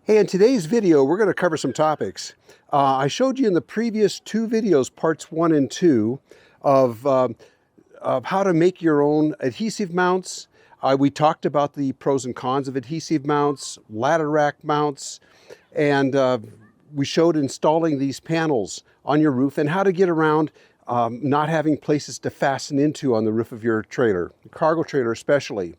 Hey, in today's video, we're going to cover some topics. I showed you in the previous two videos, parts 1 and 2, of how to make your own adhesive mounts. We talked about the pros and cons of adhesive mounts, ladder rack mounts, and we showed installing these panels on your roof and how to get around not having places to fasten into on the roof of your trailer, cargo trailer especially.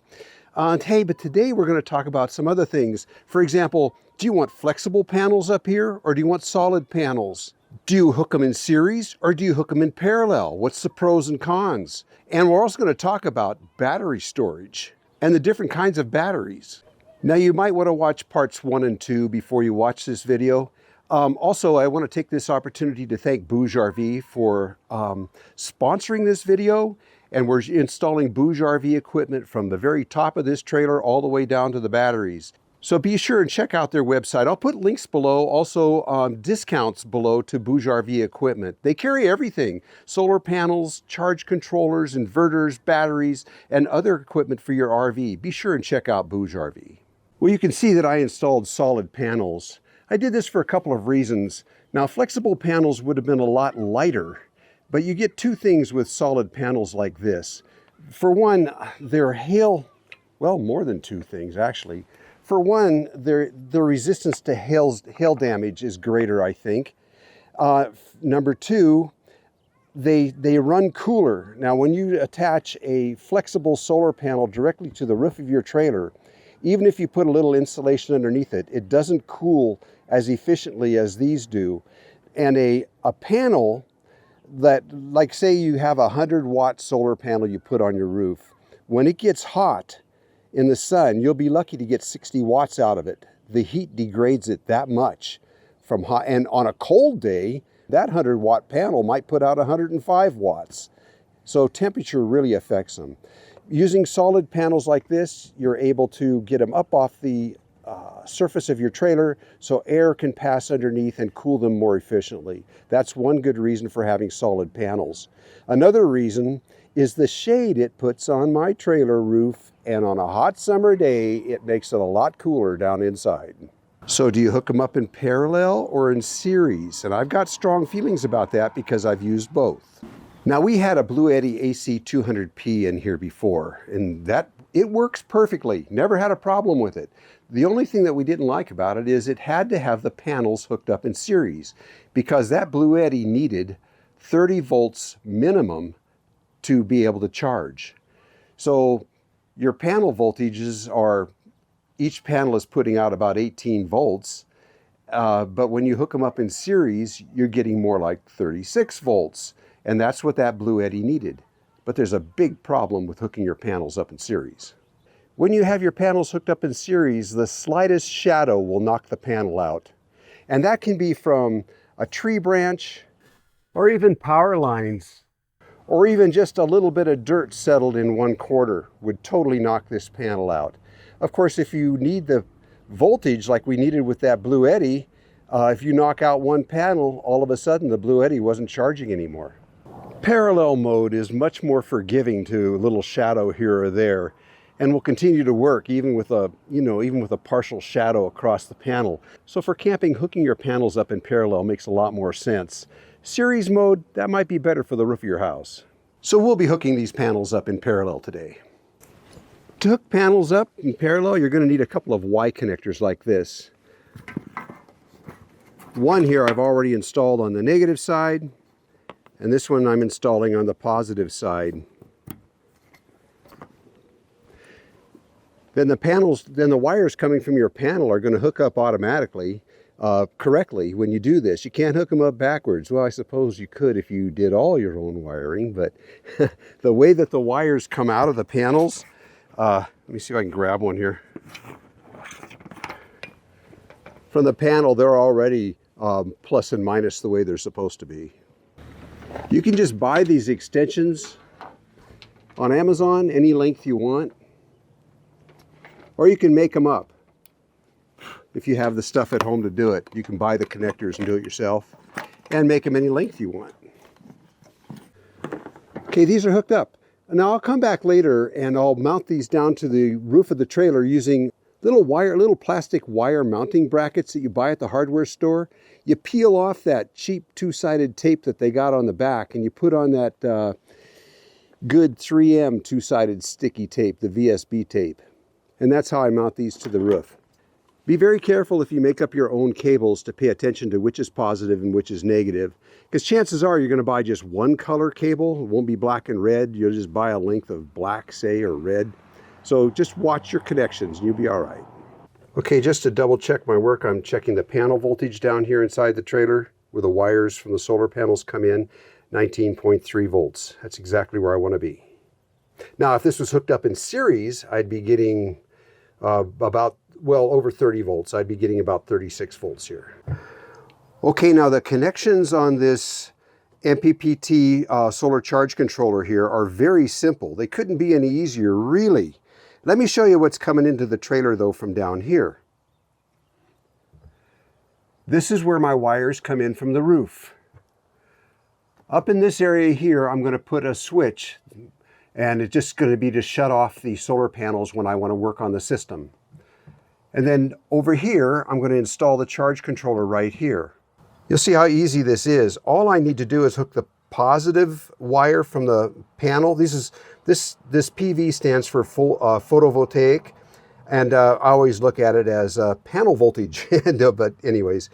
Hey, but today we're going to talk about some other things. For example, do you want flexible panels up here or do you want solid panels? Do you hook them in series or do you hook them in parallel? What's the pros and cons? And we're also going to talk about battery storage and the different kinds of batteries. Now you might want to watch parts 1 and 2 before you watch this video. Also, I want to take this opportunity to thank BougeRV for sponsoring this video. And we're installing BougeRV equipment from the very top of this trailer all the way down to the batteries. So be sure and check out their website. I'll put links below, also discounts below to BougeRV equipment. They carry everything: solar panels, charge controllers, inverters, batteries, and other equipment for your RV. Be sure and check out BougeRV. Well, you can see that I installed solid panels. I did this for a couple of reasons. Now, flexible panels would have been a lot lighter, but you get two things with solid panels like this. For one, they're more than two things actually. For one, the resistance to hail damage is greater, I think. Number two, they run cooler. Now, when you attach a flexible solar panel directly to the roof of your trailer, even if you put a little insulation underneath it, it doesn't cool as efficiently as these do. And a panel that, like say you have a 100-watt solar panel you put on your roof, when it gets hot in the sun, you'll be lucky to get 60 watts out of it. The heat degrades it that much from hot, and on a cold day, that 100-watt panel might put out 105 watts. So temperature really affects them. Using solid panels like this, you're able to get them up off the surface of your trailer so air can pass underneath and cool them more efficiently. That's one good reason for having solid panels. Another reason is the shade it puts on my trailer roof, and on a hot summer day it makes it a lot cooler down inside. So do you hook them up in parallel or in series? And I've got strong feelings about that because I've used both. Now, we had a Blue Eddy AC 200P in here before, and it works perfectly. Never had a problem with it. The only thing that we didn't like about it is it had to have the panels hooked up in series, because that Blue Eddy needed 30 volts minimum to be able to charge. So your panel voltages are, each panel is putting out about 18 volts, but when you hook them up in series, you're getting more like 36 volts. And that's what that Blue Eddy needed. But there's a big problem with hooking your panels up in series. When you have your panels hooked up in series, the slightest shadow will knock the panel out. And that can be from a tree branch, or even power lines, or even just a little bit of dirt settled in one corner would totally knock this panel out. Of course, if you need the voltage like we needed with that Blue Eddy, if you knock out one panel, all of a sudden the Blue Eddy wasn't charging anymore. Parallel mode is much more forgiving to a little shadow here or there, and will continue to work even with a partial shadow across the panel. So for camping, hooking your panels up in parallel makes a lot more sense. Series mode, that might be better for the roof of your house. So we'll be hooking these panels up in parallel today. To hook panels up in parallel, you're going to need a couple of Y connectors like this. One here I've already installed on the negative side, and this one I'm installing on the positive side. Then the wires coming from your panel are going to hook up automatically, correctly when you do this. You can't hook them up backwards. Well, I suppose you could if you did all your own wiring, but the way that the wires come out of the panels, let me see if I can grab one here. From the panel, they're already plus and minus the way they're supposed to be. You can just buy these extensions on Amazon, any length you want, or you can make them up. If you have the stuff at home to do it, you can buy the connectors and do it yourself and make them any length you want. Okay, these are hooked up. Now I'll come back later and I'll mount these down to the roof of the trailer using little plastic wire mounting brackets that you buy at the hardware store. You peel off that cheap two-sided tape that they got on the back, and you put on that good 3M two-sided sticky tape, the VSB tape. And that's how I mount these to the roof. Be very careful if you make up your own cables to pay attention to which is positive and which is negative, because chances are you're going to buy just one color cable. It won't be black and red. You'll just buy a length of black, say, or red. So just watch your connections and you'll be all right. Okay, just to double check my work, I'm checking the panel voltage down here inside the trailer where the wires from the solar panels come in, 19.3 volts. That's exactly where I want to be. Now, if this was hooked up in series, I'd be getting over 30 volts. I'd be getting about 36 volts here. Okay, now the connections on this MPPT solar charge controller here are very simple. They couldn't be any easier, really. Let me show you what's coming into the trailer though from down here. This is where my wires come in from the roof. Up in this area here, I'm going to put a switch, and it's just going to be to shut off the solar panels when I want to work on the system. And then over here, I'm going to install the charge controller right here. You'll see how easy this is. All I need to do is hook the positive wire from the panel. This PV stands for photovoltaic, and I always look at it as panel voltage. But anyways,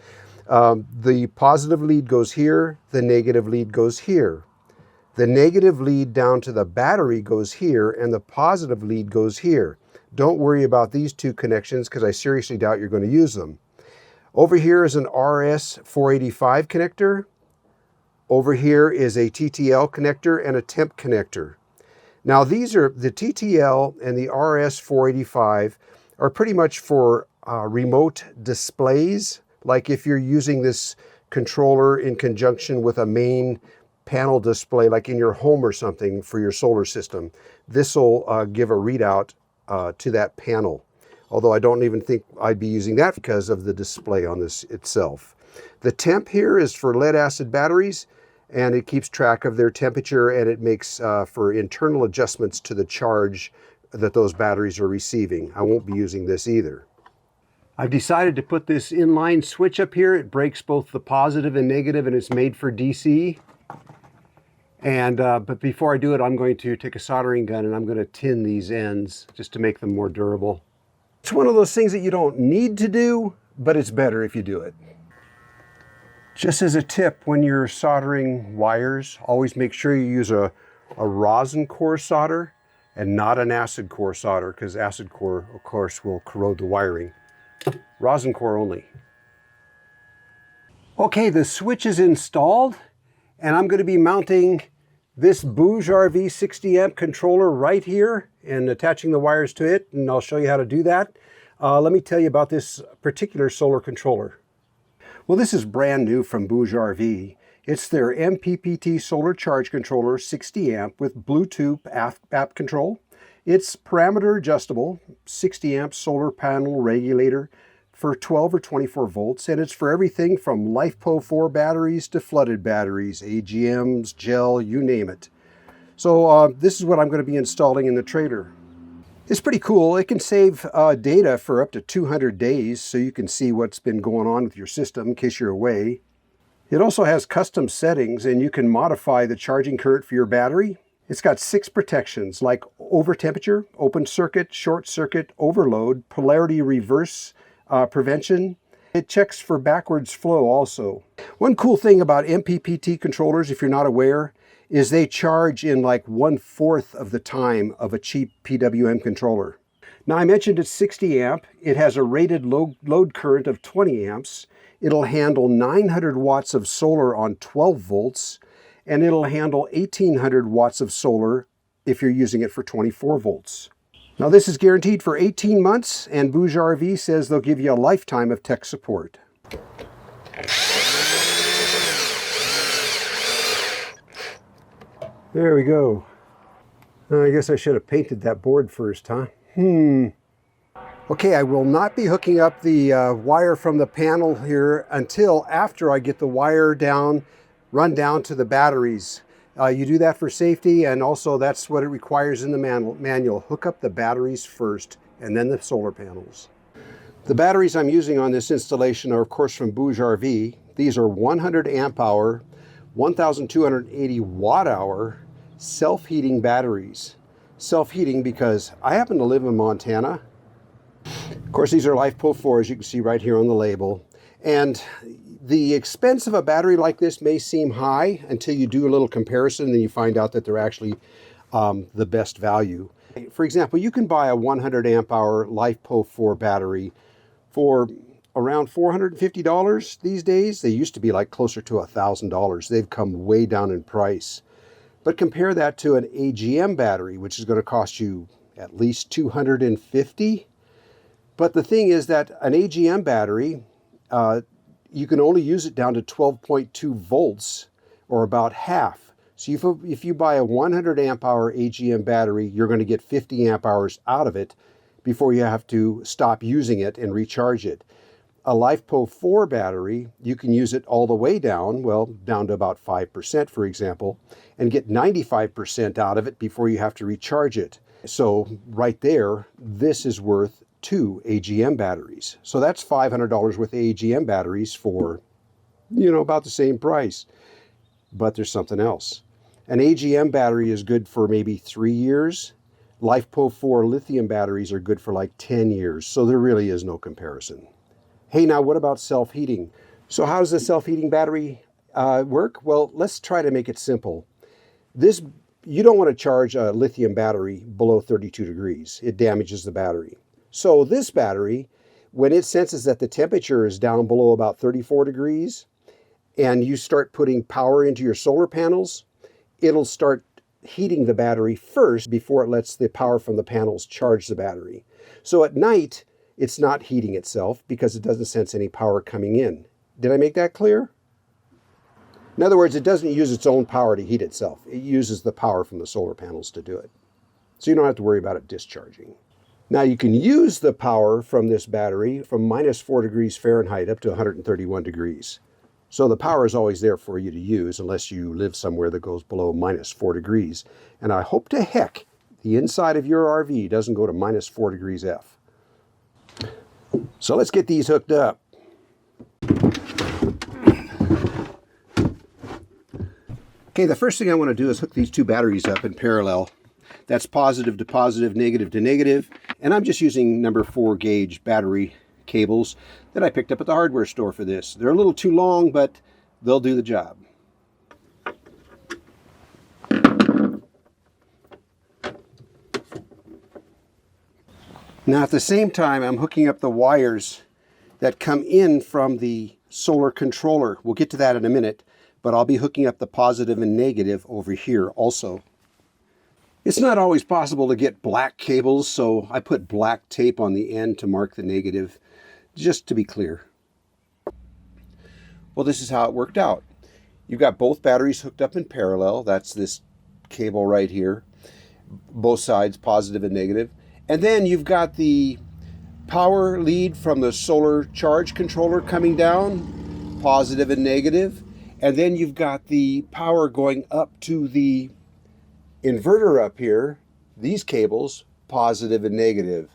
the positive lead goes here, the negative lead goes here. The negative lead down to the battery goes here, and the positive lead goes here. Don't worry about these two connections because I seriously doubt you're going to use them. Over here is an RS485 connector. Over here is a TTL connector and a temp connector. Now these are the TTL and the RS485 are pretty much for remote displays. Like if you're using this controller in conjunction with a main panel display, like in your home or something for your solar system, this will give a readout to that panel. Although I don't even think I'd be using that because of the display on this itself. The temp here is for lead acid batteries, and it keeps track of their temperature, and it makes for internal adjustments to the charge that those batteries are receiving. I won't be using this either. I've decided to put this inline switch up here. It breaks both the positive and negative, and it's made for DC. And but before I do it, I'm going to take a soldering gun and I'm going to tin these ends just to make them more durable. It's one of those things that you don't need to do, but it's better if you do it. Just as a tip, when you're soldering wires, always make sure you use a rosin core solder and not an acid core solder, because acid core, of course, will corrode the wiring. Rosin core only. Okay, the switch is installed, and I'm going to be mounting this BougeRV 60 amp controller right here and attaching the wires to it, and I'll show you how to do that. Let me tell you about this particular solar controller. Well, this is brand new from BougeRV. It's their MPPT solar charge controller 60 amp with Bluetooth app control. It's parameter adjustable, 60 amp solar panel regulator for 12 or 24 volts, and it's for everything from LiFePO4 batteries to flooded batteries, AGMs, gel, you name it. So this is what I'm going to be installing in the trailer. It's pretty cool. It can save data for up to 200 days, so you can see what's been going on with your system in case you're away. It also has custom settings, and you can modify the charging current for your battery. It's got 6 protections like over temperature, open circuit, short circuit, overload, polarity reverse, prevention. It checks for backwards flow also. One cool thing about MPPT controllers, if you're not aware, is they charge in like 1/4 of the time of a cheap PWM controller. Now I mentioned it's 60 amp. It has a rated load current of 20 amps. It'll handle 900 watts of solar on 12 volts, and it'll handle 1800 watts of solar if you're using it for 24 volts. Now this is guaranteed for 18 months, and BougeRV says they'll give you a lifetime of tech support. There we go. I guess I should have painted that board first, huh? Okay, I will not be hooking up the wire from the panel here until after I get the wire down, run down to the batteries. You do that for safety, and also that's what it requires in the manual. Hook up the batteries first and then the solar panels. The batteries I'm using on this installation are of course from BougeRV. These are 100 amp hour, 1280 watt hour self-heating batteries. Self-heating because I happen to live in Montana. Of course, these are LiFePO4, as you can see right here on the label. And the expense of a battery like this may seem high until you do a little comparison, and then you find out that they're actually the best value. For example, you can buy a 100 amp hour LiFePO4 battery for around $450 these days. They used to be like closer to $1,000. They've come way down in price. But compare that to an AGM battery, which is going to cost you at least $250. But the thing is that an AGM battery, you can only use it down to 12.2 volts, or about half. So if you buy a 100 amp hour AGM battery, you're going to get 50 amp hours out of it before you have to stop using it and recharge it. A LiFePO4 battery, you can use it all the way down, well, down to about 5%, for example, and get 95% out of it before you have to recharge it. So right there, this is worth 2 AGM batteries. So that's $500 worth of AGM batteries for, about the same price. But there's something else. An AGM battery is good for maybe 3 years. LiFePO4 lithium batteries are good for like 10 years. So there really is no comparison. Hey, now what about self-heating? So how does a self-heating battery work? Well, let's try to make it simple. You don't want to charge a lithium battery below 32 degrees. It damages the battery. So this battery, when it senses that the temperature is down below about 34 degrees, and you start putting power into your solar panels, it'll start heating the battery first before it lets the power from the panels charge the battery. So at night, it's not heating itself because it doesn't sense any power coming in. Did I make that clear? In other words, it doesn't use its own power to heat itself. It uses the power from the solar panels to do it. So you don't have to worry about it discharging. Now you can use the power from this battery from -4 degrees Fahrenheit up to 131 degrees. So the power is always there for you to use unless you live somewhere that goes below -4 degrees. And I hope to heck the inside of your RV doesn't go to -4 degrees F. So let's get these hooked up. Okay, the first thing I want to do is hook these two batteries up in parallel. That's positive to positive, negative to negative. And I'm just using number 4 gauge battery cables that I picked up at the hardware store for this. They're a little too long, but they'll do the job. Now at the same time, I'm hooking up the wires that come in from the solar controller. We'll get to that in a minute, but I'll be hooking up the positive and negative over here also. It's not always possible to get black cables, so I put black tape on the end to mark the negative, just to be clear. Well, this is how it worked out. You've got both batteries hooked up in parallel. That's this cable right here. Both sides, positive and negative. And then you've got the power lead from the solar charge controller coming down, positive and negative. And then you've got the power going up to the inverter up here, these cables, positive and negative.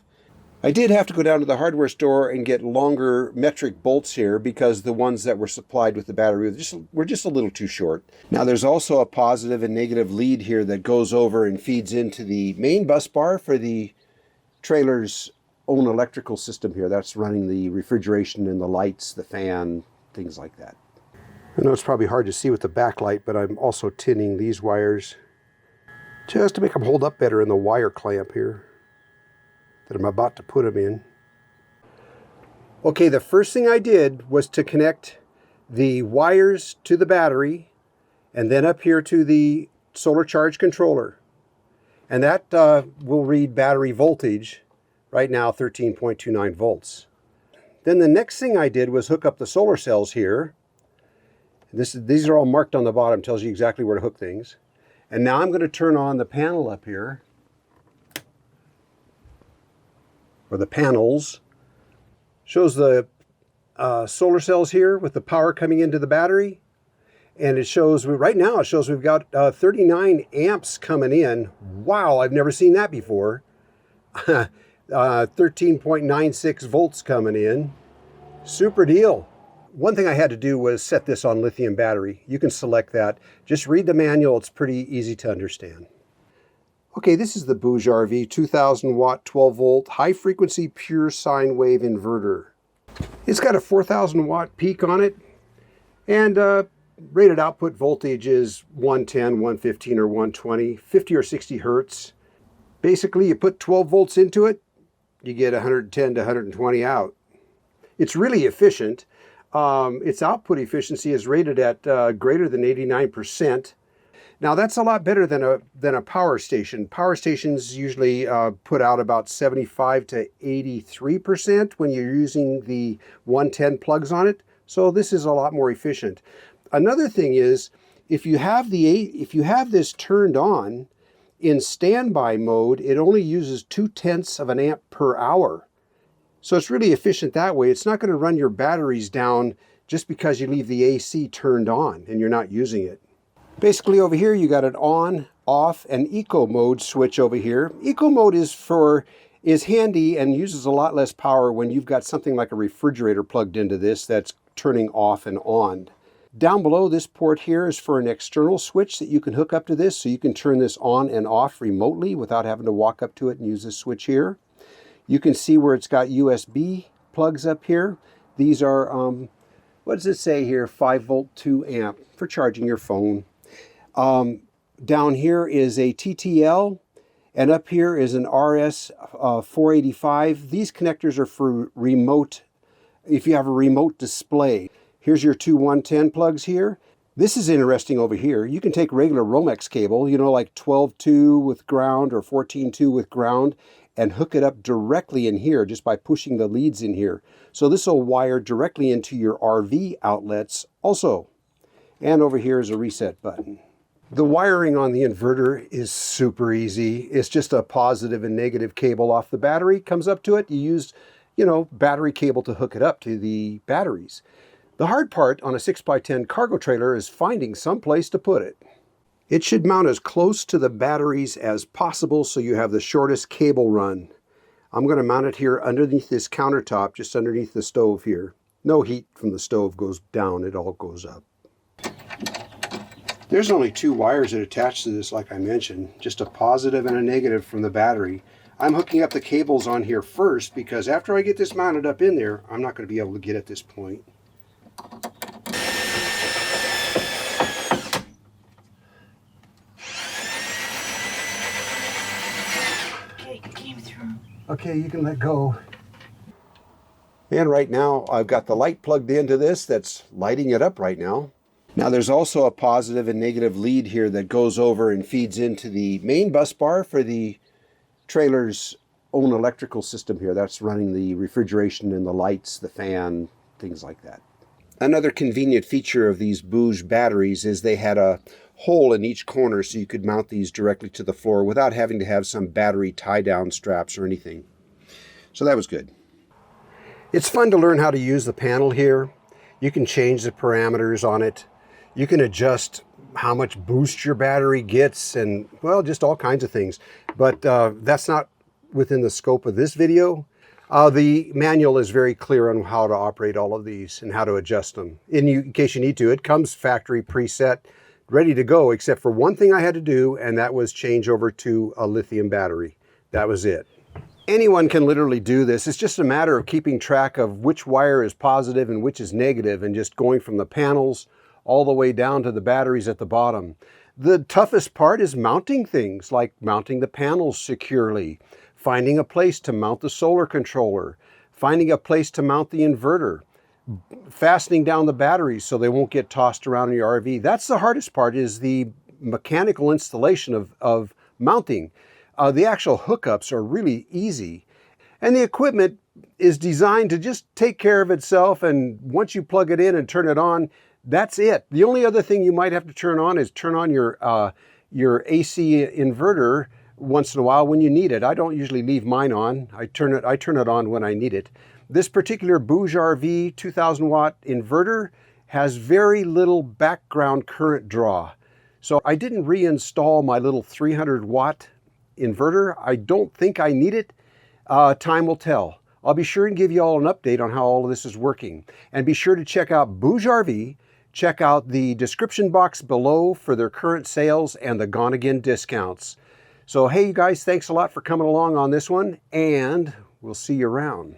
I did have to go down to the hardware store and get longer metric bolts here because the ones that were supplied with the battery were just a little too short. Now there's also a positive and negative lead here that goes over and feeds into the main bus bar for the trailer's own electrical system here. That's running the refrigeration and the lights, the fan, things like that. I know it's probably hard to see with the backlight, but I'm also tinning these wires just to make them hold up better in the wire clamp here that I'm about to put them in. Okay, the first thing I did was to connect the wires to the battery and then up here to the solar charge controller. And that will read battery voltage, right now 13.29 volts. Then the next thing I did was hook up the solar cells here. These are all marked on the bottom, tells you exactly where to hook things. And now I'm going to turn on the panel up here, or the panels. Shows the solar cells here with the power coming into the battery. And it shows, right now it shows we've got 39 amps coming in. Wow, I've never seen that before. 13.96 volts coming in. Super deal. One thing I had to do was set this on lithium battery. You can select that. Just read the manual. It's pretty easy to understand. Okay, this is the BougeRV 2000 watt 12 volt high frequency pure sine wave inverter. It's got a 4000 watt peak on it, and rated output voltage is 110, 115, or 120, 50 or 60 hertz. Basically, you put 12 volts into it, you get 110 to 120 out. It's really efficient. Its output efficiency is rated at greater than 89%. Now that's a lot better than a power station. Power stations usually put out about 75 to 83% when you're using the 110 plugs on it. So this is a lot more efficient. Another thing is, if you have this turned on in standby mode, it only uses 0.2 of an amp per hour. So it's really efficient that way. It's not going to run your batteries down just because you leave the AC turned on and you're not using it. Basically over here you got an on, off, and eco mode switch over here. Eco mode is handy and uses a lot less power when you've got something like a refrigerator plugged into this that's turning off and on. Down below this port here is for an external switch that you can hook up to this, so you can turn this on and off remotely without having to walk up to it and use this switch here. You can see where it's got USB plugs up here. These are, what does it say here? 5 volt 2 amp for charging your phone. Down here is a TTL, and up here is an RS 485. These connectors are for remote, if you have a remote display. Here's your two 110 plugs here. This is interesting over here. You can take regular Romex cable, you know, like 12.2 with ground or 14.2 with ground, and hook it up directly in here just by pushing the leads in here. So this will wire directly into your RV outlets also. And over here is a reset button. The wiring on the inverter is super easy. It's just a positive and negative cable off the battery, comes up to it. You use, battery cable to hook it up to the batteries. The hard part on a 6x10 cargo trailer is finding some place to put it. It should mount as close to the batteries as possible so you have the shortest cable run. I'm going to mount it here underneath this countertop, just underneath the stove here. No heat from the stove goes down, it all goes up. There's only two wires that attach to this, like I mentioned, just a positive and a negative from the battery. I'm hooking up the cables on here first because after I get this mounted up in there, I'm not going to be able to get at this point. Okay, it came through. Okay, you can let go. And right now I've got the light plugged into this that's lighting it up right now. Now there's also a positive and negative lead here that goes over and feeds into the main bus bar for the trailer's own electrical system here. That's running the refrigeration and the lights, the fan, things like that. Another convenient feature of these Bouge batteries is they had a hole in each corner so you could mount these directly to the floor without having to have some battery tie-down straps or anything. So that was good. It's fun to learn how to use the panel here. You can change the parameters on it. You can adjust how much boost your battery gets and, well, just all kinds of things. But that's not within the scope of this video. The manual is very clear on how to operate all of these and how to adjust them. In case you need to, it comes factory preset, ready to go, except for one thing I had to do, and that was change over to a lithium battery. That was it. Anyone can literally do this. It's just a matter of keeping track of which wire is positive and which is negative and just going from the panels all the way down to the batteries at the bottom. The toughest part is mounting things, like mounting the panels securely, finding a place to mount the solar controller, finding a place to mount the inverter, fastening down the batteries so they won't get tossed around in your RV. That's the hardest part, is the mechanical installation of mounting. The actual hookups are really easy. And the equipment is designed to just take care of itself, and once you plug it in and turn it on, that's it. The only other thing you might have to turn on is turn on your AC inverter once in a while when you need it. I don't usually leave mine on. I turn it on when I need it. This particular BougeRV 2000 watt inverter has very little background current draw. So I didn't reinstall my little 300 watt inverter. I don't think I need it. Time will tell. I'll be sure and give you all an update on how all of this is working. And be sure to check out BougeRV. Check out the description box below for their current sales and the Gonagain discounts. So hey, you guys, thanks a lot for coming along on this one, and we'll see you around.